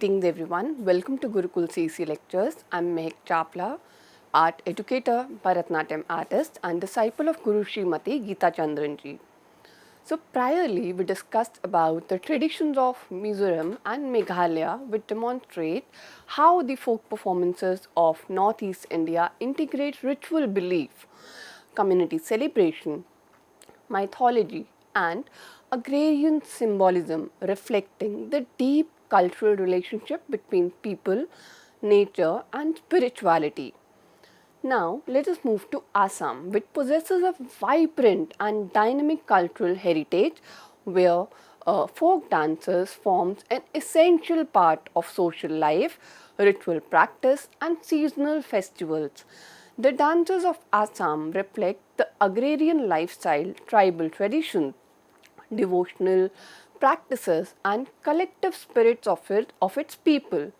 Greetings everyone. Welcome to Gurukul CEC lectures. I'm Mehak Chapla, art educator, Bharatnatyam artist and disciple of Guru Srimati Geeta Chandranji. So priorly we discussed about the traditions of Mizoram and Meghalaya which demonstrate how the folk performances of Northeast India integrate ritual belief, community celebration, mythology and agrarian symbolism reflecting the deep cultural relationship between people, nature and spirituality. Now let us move to Assam, which possesses a vibrant and dynamic cultural heritage where folk dances forms an essential part of social life, ritual practice and seasonal festivals. The dances of Assam reflect the agrarian lifestyle, tribal traditions, devotional practices and collective spirits of its people.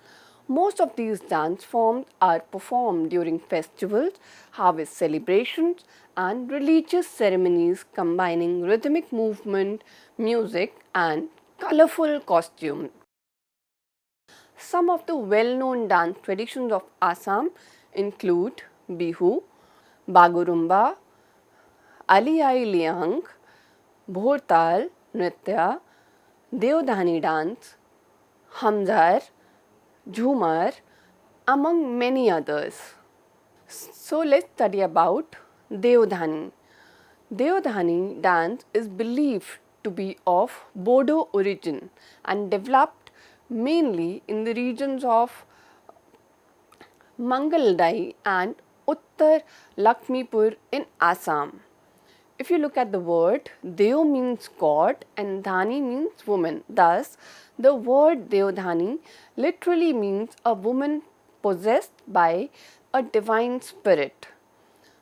Most of these dance forms are performed during festivals, harvest celebrations and religious ceremonies combining rhythmic movement, music and colorful costumes. Some of the well-known dance traditions of Assam include Bihu, Bagurumba, Aliyai Liang, Bhortal Nritya, Deodhani dance, Hamzar, Jhumur, among many others. So let's study about Deodhani. Deodhani dance is believed to be of Bodo origin and developed mainly in the regions of Mangaladai and Uttar Lakshmipur in Assam. If you look at the word, Deo means God and Dhani means woman. Thus, the word Deodhani literally means a woman possessed by a divine spirit.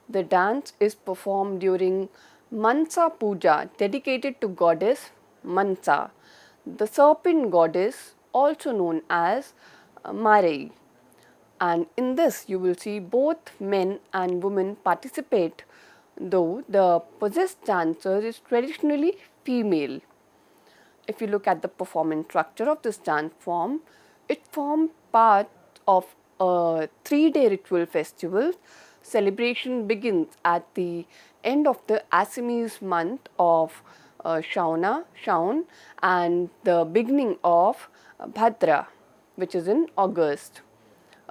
The dance is performed during Mansa Puja dedicated to goddess Mansa, the serpent goddess also known as Marei. And in this you will see both men and women participate, though the possessed dancer is traditionally female. If you look at the performance structure of this dance form, it forms part of a 3-day ritual festival. Celebration begins at the end of the Assamese month of Shaun and the beginning of Bhadra, which is in August.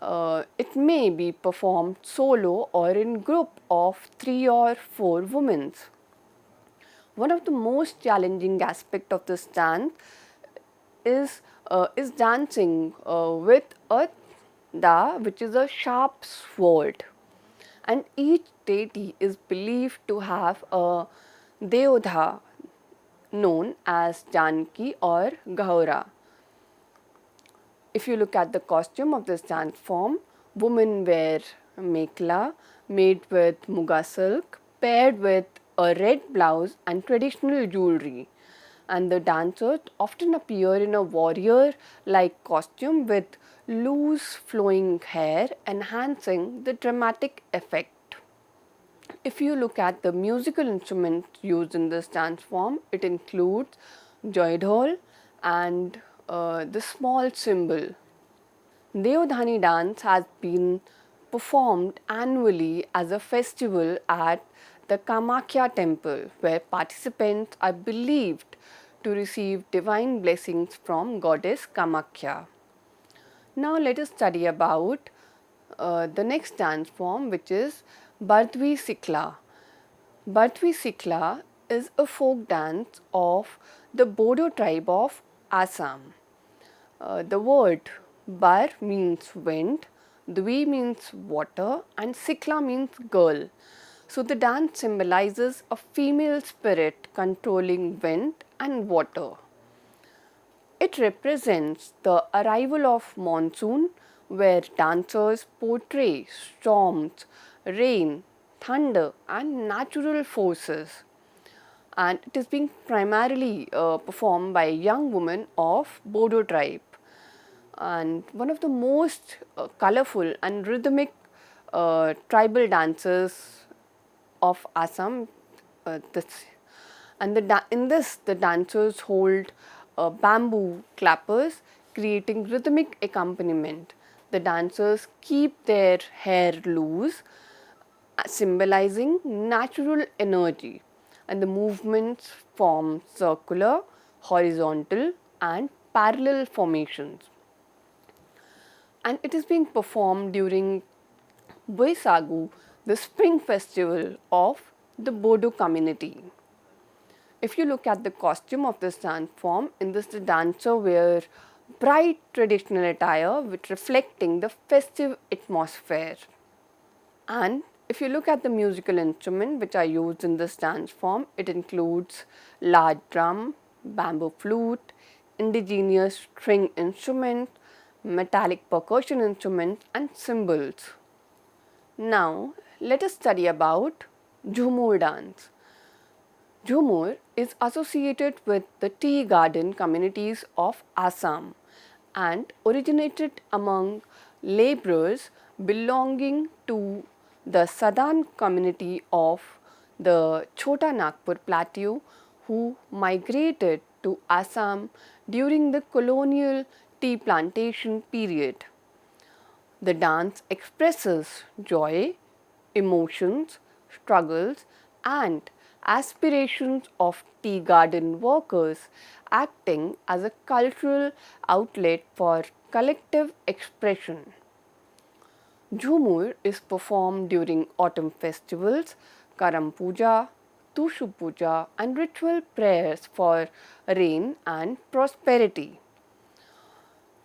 It may be performed solo or in group of 3 or 4 women. One of the most challenging aspects of this dance is dancing with a da, which is a sharp sword, and each deity is believed to have a deodha known as Janki or Gaura. If you look at the costume of this dance form, women wear mekla made with muga silk paired with a red blouse and traditional jewelry, and the dancers often appear in a warrior-like costume with loose flowing hair enhancing the dramatic effect. If you look at the musical instruments used in this dance form, it includes joydhol and the small cymbal. Deodhani dance has been performed annually as a festival at the Kamakhya temple, where participants are believed to receive divine blessings from goddess Kamakhya. Now let us study about the next dance form, which is Bardwi Sikhla. Bardwi Sikhla is a folk dance of the Bodo tribe of Assam. The word Bar means wind, Dwi means water and Sikhla means girl. So the dance symbolizes a female spirit controlling wind and water. It represents the arrival of monsoon, where dancers portray storms, rain, thunder and natural forces. And it is being primarily performed by young women of Bodo tribe. And one of the most colorful and rhythmic tribal dances of Assam. In this, the dancers hold bamboo clappers creating rhythmic accompaniment. The dancers keep their hair loose, symbolizing natural energy, and the movements form circular, horizontal, and parallel formations. And it is being performed during Bwisagu, the spring festival of the Bodo community. If you look at the costume of this dance form, in this the dancer wear bright traditional attire with reflecting the festive atmosphere. And if you look at the musical instrument which are used in this dance form, it includes large drum, bamboo flute, indigenous string instrument, metallic percussion instrument and cymbals. Now let us study about Jhumur dance. Jhumur is associated with the tea garden communities of Assam and originated among laborers belonging to the southern community of the Chota Nagpur plateau who migrated to Assam during the colonial tea plantation period. The dance expresses joy, emotions, struggles, and aspirations of tea garden workers, acting as a cultural outlet for collective expression. Jhumur is performed during autumn festivals, Karam Puja, Tushu Puja, and ritual prayers for rain and prosperity.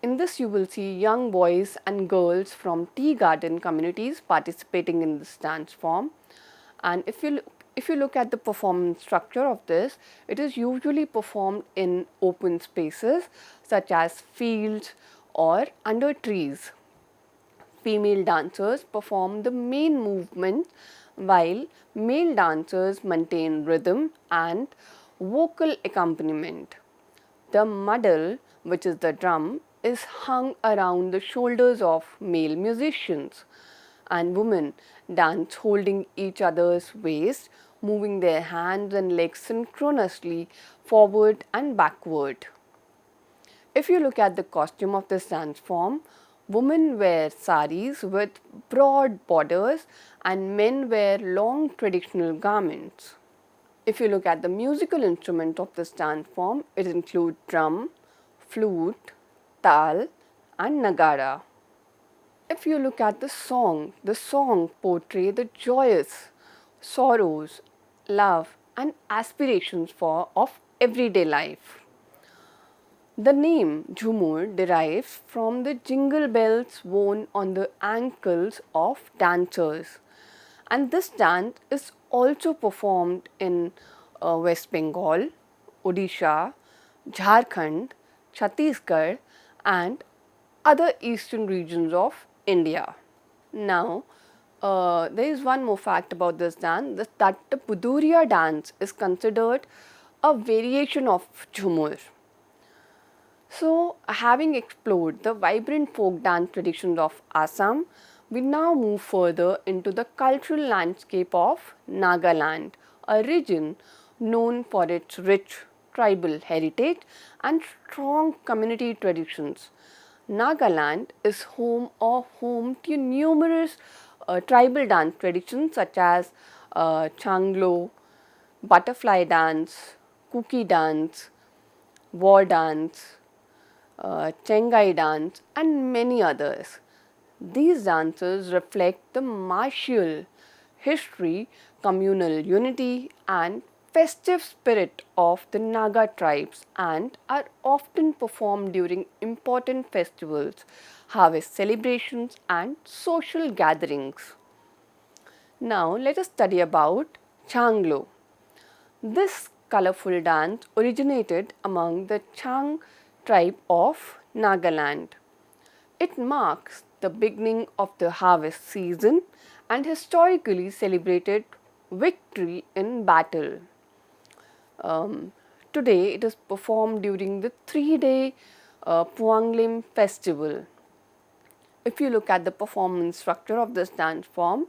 In this, you will see young boys and girls from tea garden communities participating in this dance form. And if you look at the performance structure of this, it is usually performed in open spaces such as fields or under trees. Female dancers perform the main movement while male dancers maintain rhythm and vocal accompaniment. The muddle, which is the drum, is hung around the shoulders of male musicians, and women dance holding each other's waist, moving their hands and legs synchronously forward and backward. If you look at the costume of this dance form, women wear saris with broad borders and men wear long traditional garments. If you look at the musical instrument of this dance form, it includes drum, flute, tal and nagara. If you look at the song portrays the joyous sorrows, love and aspirations of everyday life. The name Jhumur derives from the jingle bells worn on the ankles of dancers, and this dance is also performed in West Bengal, Odisha, Jharkhand, Chhattisgarh and other eastern regions of India. Now, there is one more fact about this dance, that the Puduria dance is considered a variation of Jhumur. So, having explored the vibrant folk dance traditions of Assam, we now move further into the cultural landscape of Nagaland, a region known for its rich tribal heritage and strong community traditions. Nagaland is home to numerous tribal dance traditions such as Chang Lo, butterfly dance, cookie dance, war dance, Chengai dance and many others. These dances reflect the martial history, communal unity and festive spirit of the Naga tribes and are often performed during important festivals, harvest celebrations and social gatherings. Now let us study about Chang Lo. This colorful dance originated among the Chang tribe of Nagaland. It marks the beginning of the harvest season and historically celebrated victory in battle. Today it is performed during the 3-day Puanglim festival. If you look at the performance structure of this dance form,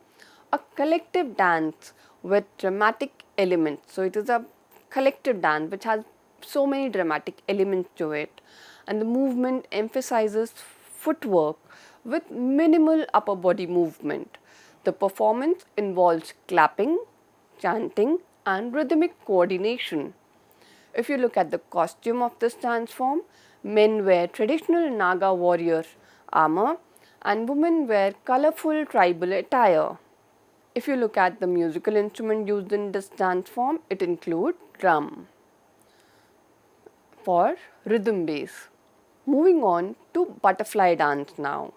a collective dance with dramatic elements. So it is a collective dance which has so many dramatic elements to it, and the movement emphasizes footwork with minimal upper body movement. The performance involves clapping, chanting, and rhythmic coordination. If you look at the costume of this dance form, men wear traditional Naga warrior armor and women wear colorful tribal attire. If you look at the musical instrument used in this dance form, it includes drum for rhythm bass. Moving on to butterfly dance now.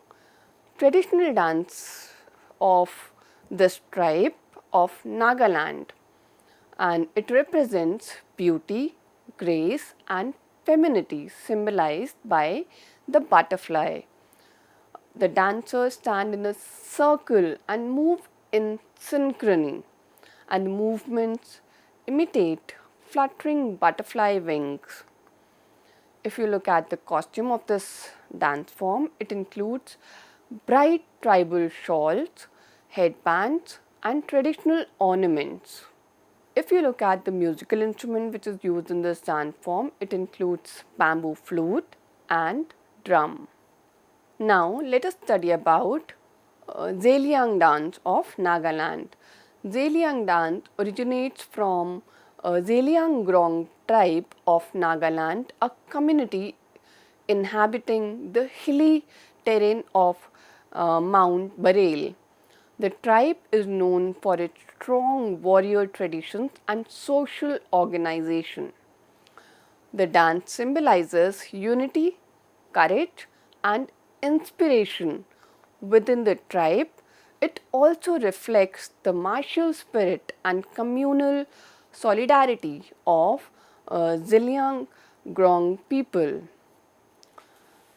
Traditional dance of this tribe of Nagaland, and it represents beauty, grace and femininity symbolized by the butterfly. The dancers stand in a circle and move in synchrony, and movements imitate fluttering butterfly wings. If you look at the costume of this dance form, it includes bright tribal shawls, headbands and traditional ornaments. If you look at the musical instrument which is used in this dance form, it includes bamboo flute and drum. Now let us study about Zeliang dance of Nagaland. Zeliang dance originates from Zeliang tribe of Nagaland, a community inhabiting the hilly terrain of Mount Barail. The tribe is known for its strong warrior traditions and social organization. The dance symbolizes unity, courage and inspiration within the tribe. It also reflects the martial spirit and communal solidarity of Zeliang people.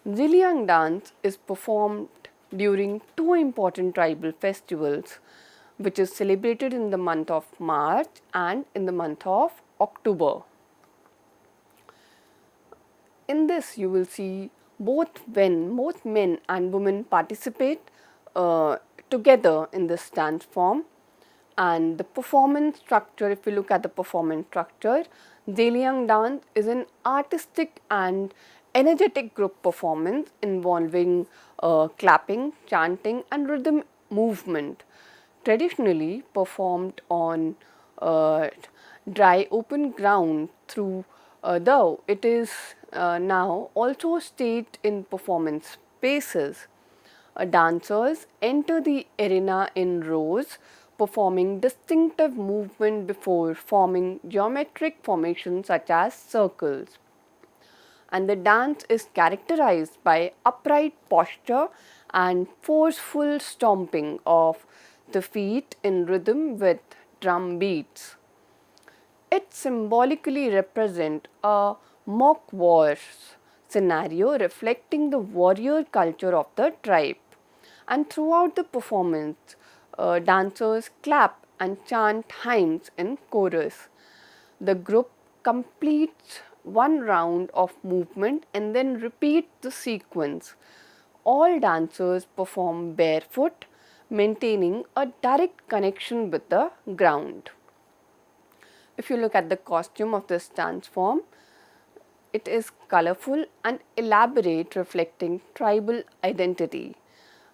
Zeliang dance is performed during two important tribal festivals, which is celebrated in the month of March and in the month of October. In this you will see both men and women participate together in this dance form. And the performance structure, if you look at the performance structure, Zeliang dance is an artistic and energetic group performance involving clapping, chanting and rhythm movement, traditionally performed on dry open ground though it is now also staged in performance spaces. Dancers enter the arena in rows, performing distinctive movement before forming geometric formations such as circles. And the dance is characterized by upright posture and forceful stomping of the feet in rhythm with drum beats. It symbolically represents a mock war scenario reflecting the warrior culture of the tribe. And throughout the performance, dancers clap and chant hymns in chorus. The group completes one round of movement and then repeat the sequence. All dancers perform barefoot, maintaining a direct connection with the ground. If you look at the costume of this dance form, it is colorful and elaborate, reflecting tribal identity.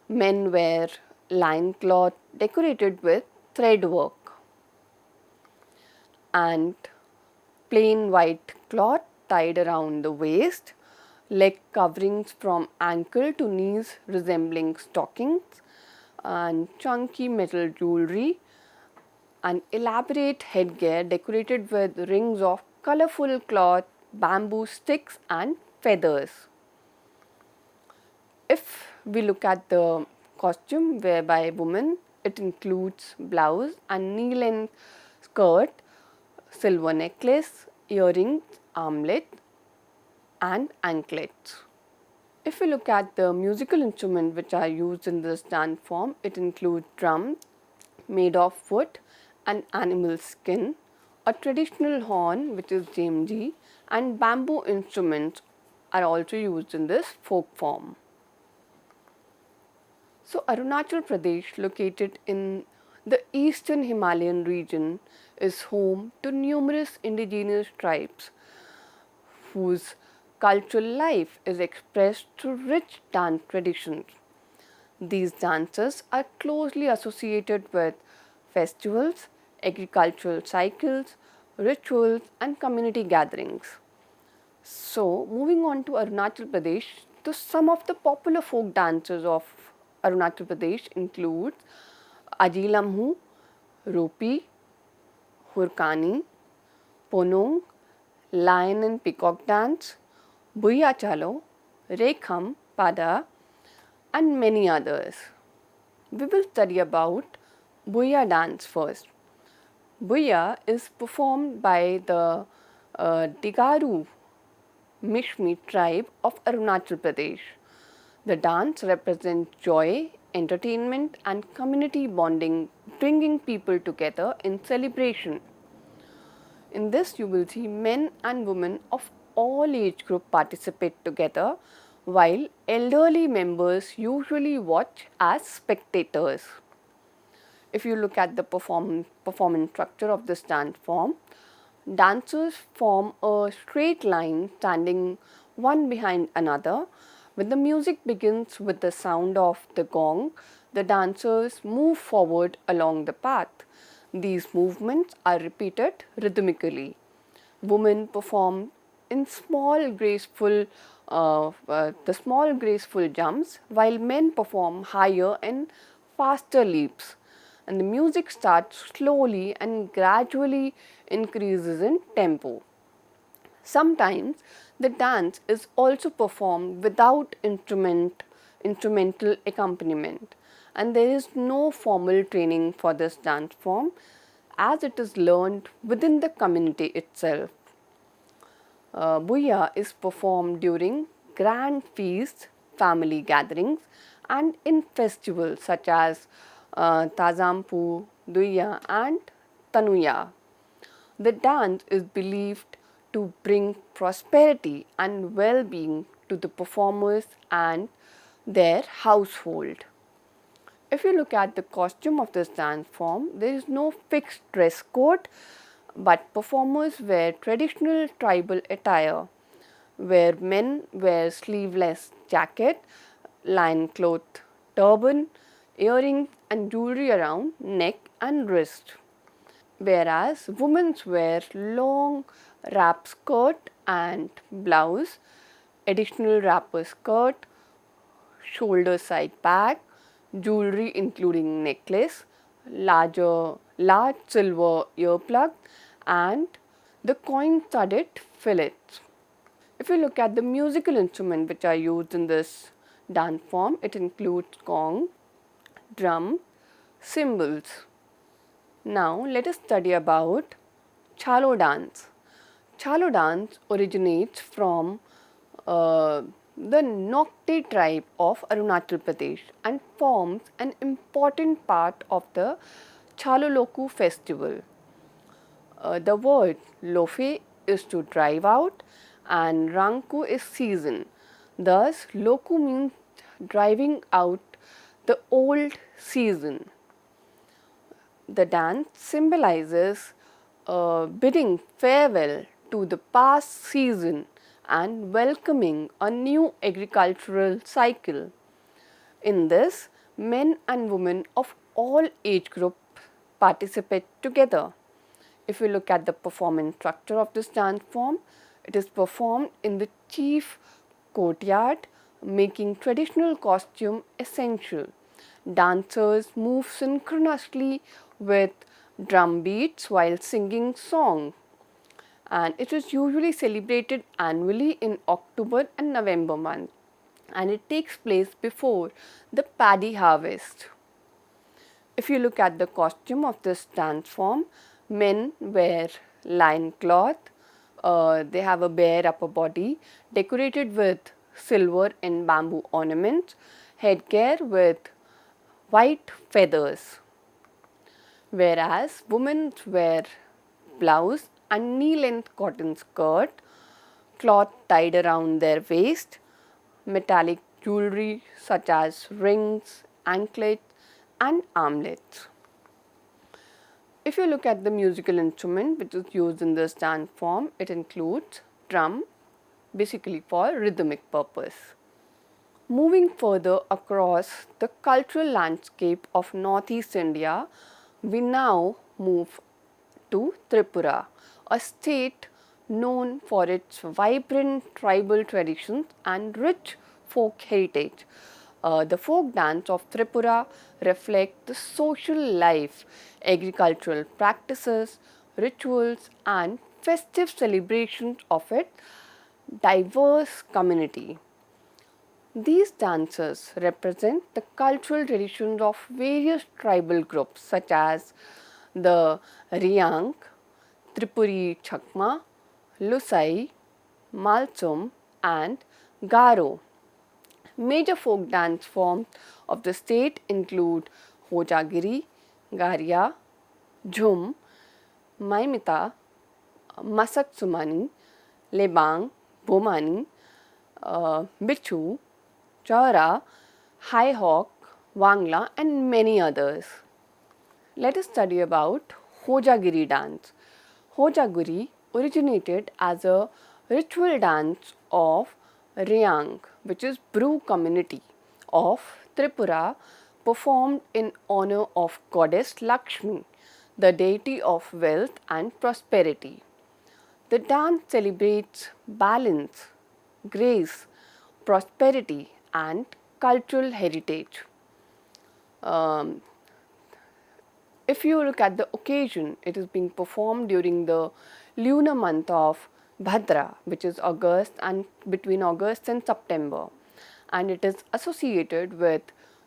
Men wear loincloth decorated with thread work and plain white cloth tied around the waist, leg coverings from ankle to knees resembling stockings, and chunky metal jewelry, an elaborate headgear decorated with rings of colorful cloth, bamboo sticks and feathers. If we look at the costume worn by women, it includes blouse and knee-length skirt, silver necklace, earrings, armlet and anklets. If we look at the musical instruments which are used in this dance form, it includes drums made of wood and animal skin, a traditional horn which is jemji, and bamboo instruments are also used in this folk form. So Arunachal Pradesh, located in the eastern Himalayan region, is home to numerous indigenous tribes whose cultural life is expressed through rich dance traditions. These dances are closely associated with festivals, agricultural cycles, rituals, and community gatherings. So, moving on to Arunachal Pradesh, some of the popular folk dances of Arunachal Pradesh include Ajilamhu, Ropi, Hurkani, Ponong, Lion and Peacock Dance, Buiya Chalo, Rekham, Pada, and many others. We will study about Buiya dance first. Buiya is performed by the Digaru Mishmi tribe of Arunachal Pradesh. The dance represents joy, entertainment, and community bonding, bringing people together in celebration. In this, you will see men and women of all age group participate together, while elderly members usually watch as spectators. If you look at the performance structure of this dance form, dancers form a straight line standing one behind another. When the music begins with the sound of the gong, the dancers move forward along the path. These movements are repeated rhythmically. Women perform in small graceful jumps, while men perform higher and faster leaps. And the music starts slowly and gradually increases in tempo. Sometimes the dance is also performed without instrumental accompaniment, and there is no formal training for this dance form as it is learned within the community itself. Buiya is performed during grand feasts, family gatherings, and in festivals such as Tazampu, Duya, and Tanuya. The dance is believed to bring prosperity and well being to the performers and their household. If you look at the costume of this dance form, there is no fixed dress code, but performers wear traditional tribal attire, where men wear sleeveless jacket, lion cloth, turban, earrings, and jewelry around neck and wrist, whereas women wear long wrap skirt and blouse, additional wrapper skirt, shoulder side bag, jewelry including necklace, large silver earplug, and the coin studded fillets. If you look at the musical instruments which are used in this dance form, it includes gong, drum, cymbals. Now let us study about Chalo dance. Chalo dance originates from the Nokte tribe of Arunachal Pradesh and forms an important part of the Chaloloku festival. The word lofe is to drive out and ranku is season. Thus, loku means driving out the old season. The dance symbolizes bidding farewell to the past season and welcoming a new agricultural cycle. In this, men and women of all age groups participate together. If you look at the performance structure of this dance form, it is performed in the chief courtyard, making traditional costume essential. Dancers move synchronously with drum beats while singing songs, and it is usually celebrated annually in October and November month, and it takes place before the paddy harvest. If you look at the costume of this dance form, men wear lion cloth, they have a bare upper body decorated with silver and bamboo ornaments, headgear with white feathers, whereas women wear blouse and knee-length cotton skirt, cloth tied around their waist, metallic jewelry such as rings, anklets, and armlets. If you look at the musical instrument which is used in this dance form, it includes drum, basically for rhythmic purpose. Moving further across the cultural landscape of Northeast India, we now move to Tripura, a state known for its vibrant tribal traditions and rich folk heritage. The folk dance of Tripura reflect the social life, agricultural practices, rituals and festive celebrations of its diverse community. These dances represent the cultural traditions of various tribal groups such as the Riang, Tripuri Chakma, Lusai, Malsum and Garo. Major folk dance forms of the state include Hojagiri, Garia, Jhum, Maimita, Masak Sumani, Lebang, Bomani, Bichu, Chaura, High Hawk, Wangla and many others. Let us study about Hojagiri dance. Hojagiri originated as a ritual dance of Riang, which is Bru community of Tripura, performed in honor of goddess Lakshmi, the deity of wealth and prosperity. The dance celebrates balance, grace, prosperity and cultural heritage. If you look at the occasion, it is being performed during the lunar month of Bhadra, which is August and between August and September, and it is associated with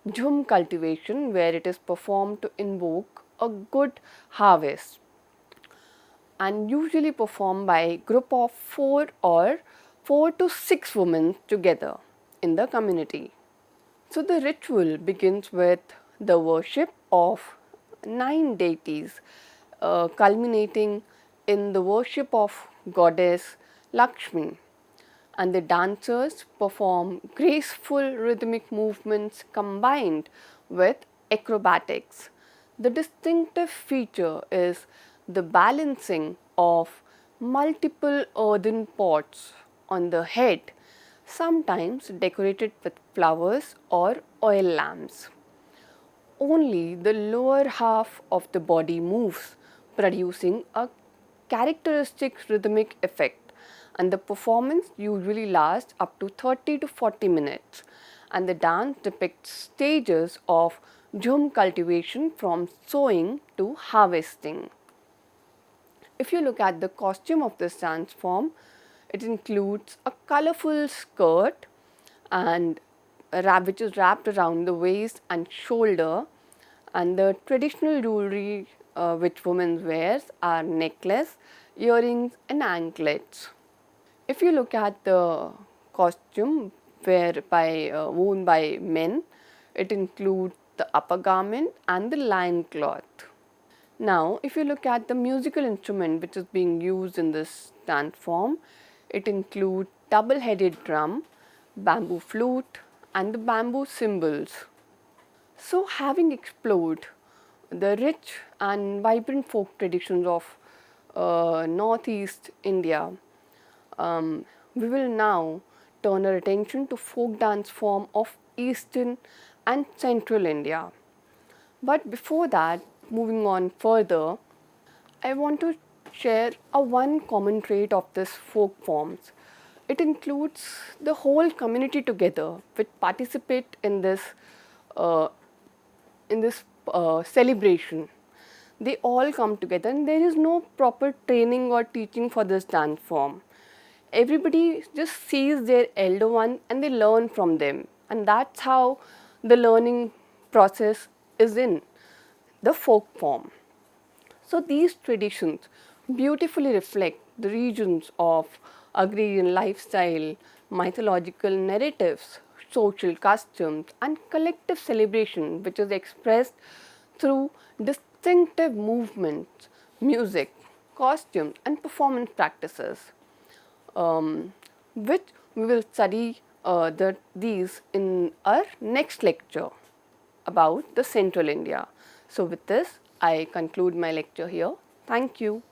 Jhum cultivation, where it is performed to invoke a good harvest, and usually performed by a group of 4 to 6 women together in the community. So the ritual begins with the worship of 9 deities, culminating in the worship of goddess Lakshmi, and the dancers perform graceful rhythmic movements combined with acrobatics. The distinctive feature is the balancing of multiple earthen pots on the head, sometimes decorated with flowers or oil lamps. Only the lower half of the body moves, producing a characteristic rhythmic effect, and the performance usually lasts up to 30 to 40 minutes, and the dance depicts stages of Jhum cultivation from sowing to harvesting. If you look at the costume of this dance form, it includes a colorful skirt and which is wrapped around the waist and shoulder, and the traditional jewelry which women wears are necklace, earrings and anklets. If you look at the costume worn by men, it includes the upper garment and the lion cloth. Now, if you look at the musical instrument which is being used in this dance form, it includes double-headed drum, bamboo flute and the bamboo cymbals. So, having explored the rich and vibrant folk traditions of Northeast India, we will now turn our attention to folk dance form of Eastern and Central India. But before that, moving on further, I want to share a one common trait of this folk forms. It includes the whole community together which participate in this celebration. They all come together and there is no proper training or teaching for this dance form. Everybody just sees their elder one and they learn from them, and that's how the learning process is in the folk form. So these traditions beautifully reflect the regions of agrarian lifestyle, mythological narratives, social customs and collective celebration, which is expressed through distinctive movements, music, costumes and performance practices, which we will study these in our next lecture about the Central India. So with this, I conclude my lecture here. Thank you.